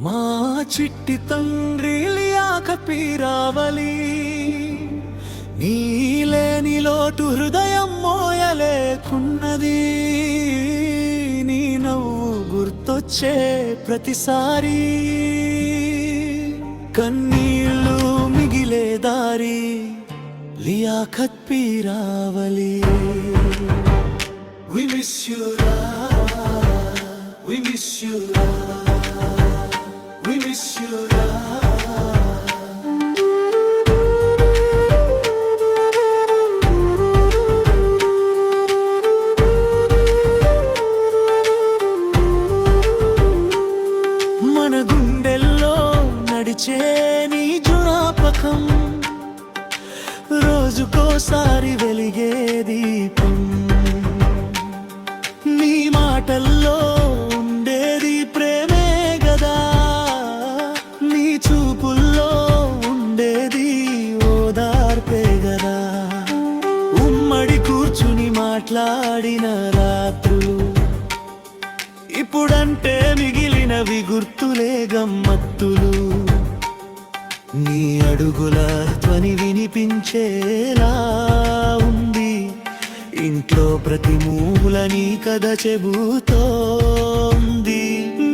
మా చిట్టి తండ్రి లియాక పీరావలి, నీలేని లోటు హృదయం మోయలేకున్నది. నీ నవ్వు గుర్తొచ్చే ప్రతిసారి కన్నీళ్ళు మిగిలే దారి Liaquat పీరావలి. We miss you, we miss you, we miss you. మన గుండెల్లో నడిచే నీ జ్ఞాపకం, రోజుకోసారి వెలిగే దీపం. నీ మాటల్లో ఉండేది ప్రేమే గదా, నీ చూపుల్లో ఉండేది ఓదార్పే గదా. ఉమ్మడి కూర్చుని మాట్లాడిన రాత్రులు ఇప్పుడంటే మిగిలినవి గుర్తులే గమ్మత్తులు. నీ అడుగుల ధ్వని వినిపించేలా ఉంది, ఇంట్లో ప్రతి మూల నీ కథ చెబుతోంది.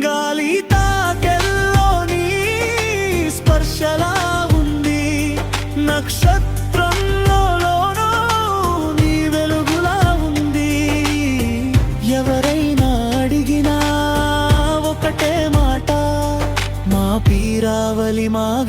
గాలి తాకెల్లో నీ స్పర్శలా ఉంది, నక్షత్రంలోనూ నీ వెలుగులా ఉంది. ఎవరైనా అడిగినా ఒకటే మాట, మా పీరావలి మాగ